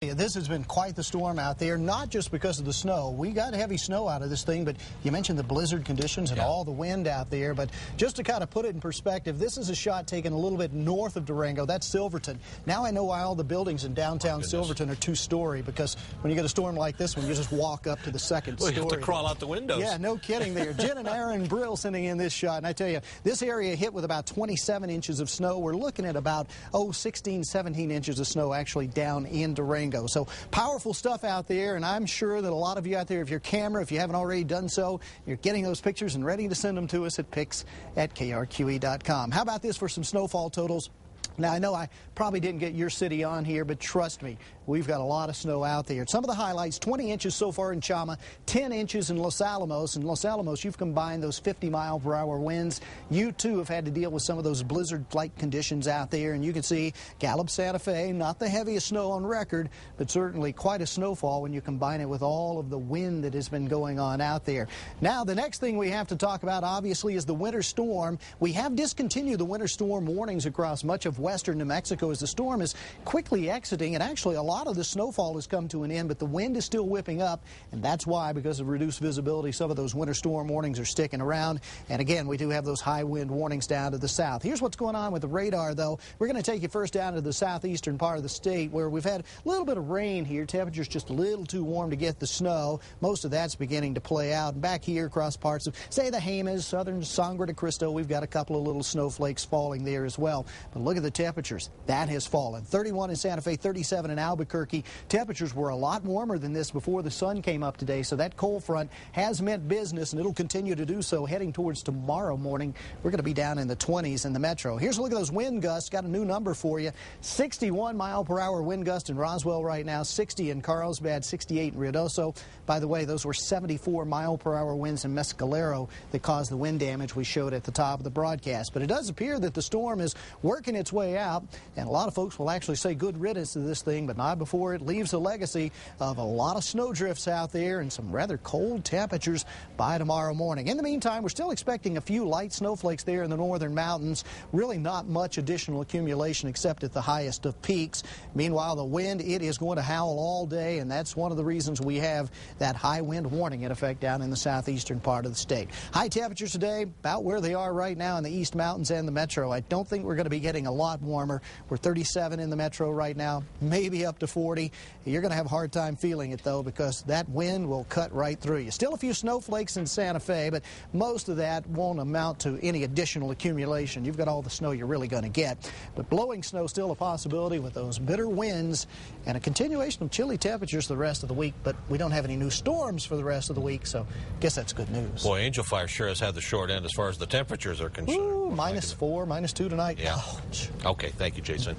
This has been quite the storm out there, not just because of the snow. We got heavy snow out of this thing, but you mentioned the blizzard conditions and all the wind out there. But just to kind of put it in perspective, this is a shot taken a little bit north of Durango. That's Silverton. Now I know why all the buildings in downtown Silverton are two-story, because when you get a storm like this one, you just walk up to the second story. You have to crawl out the windows. Yeah, no kidding there. Jen and Aaron Brill sending in this shot. And I tell you, this area hit with about 27 inches of snow. We're looking at about, 16, 17 inches of snow actually down in Durango. So powerful stuff out there, and I'm sure that a lot of you out there, if your camera, if you haven't already done so, you're getting those pictures and ready to send them to us at pics@krqe.com. How about this for some snowfall totals? Now, I know I probably didn't get your city on here, but trust me, we've got a lot of snow out there. Some of the highlights, 20 inches so far in Chama, 10 inches in Los Alamos. In Los Alamos, you've combined those 50-mile-per-hour winds. You, too, have had to deal with some of those blizzard-like conditions out there. And you can see Gallup, Santa Fe, not the heaviest snow on record, but certainly quite a snowfall when you combine it with all of the wind that has been going on out there. Now, the next thing we have to talk about, obviously, is the winter storm. We have discontinued the winter storm warnings across much of western New Mexico as the storm is quickly exiting, and actually a lot of the snowfall has come to an end, but the wind is still whipping up, and that's why, because of reduced visibility, some of those winter storm warnings are sticking around. And again, we do have those high wind warnings down to the south. Here's what's going on with the radar, though. We're going to take you first down to the southeastern part of the state, where we've had a little bit of rain here. Temperatures just a little too warm to get the snow. Most of that's beginning to play out. And back here across parts of, say, the Jemez, southern Sangre de Cristo, we've got a couple of little snowflakes falling there as well. But look at the temperatures. That has fallen. 31 in Santa Fe, 37 in Albuquerque. Temperatures were a lot warmer than this before the sun came up today, so that cold front has meant business, and it'll continue to do so heading towards tomorrow morning. We're going to be down in the 20s in the metro. Here's a look at those wind gusts. Got a new number for you. 61-mile-per-hour wind gust in Roswell right now, 60 in Carlsbad, 68 in Ruidoso. By the way, those were 74-mile-per-hour winds in Mescalero that caused the wind damage we showed at the top of the broadcast. But it does appear that the storm is working its way out, and a lot of folks will actually say good riddance to this thing, but not before it leaves a legacy of a lot of snow drifts out there and some rather cold temperatures by tomorrow morning. In the meantime, we're still expecting a few light snowflakes there in the northern mountains. Really not much additional accumulation except at the highest of peaks. Meanwhile, the wind, it is going to howl all day, and that's one of the reasons we have that high wind warning in effect down in the southeastern part of the state. High temperatures today, about where they are right now in the East Mountains and the metro. I don't think we're going to be getting a lot warmer. We're 37 in the metro right now, maybe up to 40. You're going to have a hard time feeling it, though, because that wind will cut right through you. Still a few snowflakes in Santa Fe, but most of that won't amount to any additional accumulation. You've got all the snow you're really going to get. But blowing snow still a possibility with those bitter winds and a continuation of chilly temperatures the rest of the week. But we don't have any new storms for the rest of the week, so I guess that's good news. Boy, Angel Fire sure has had the short end as far as the temperatures are concerned. Ooh, -4, -2 tonight. Yeah. Ouch. Okay, thank you, Jason.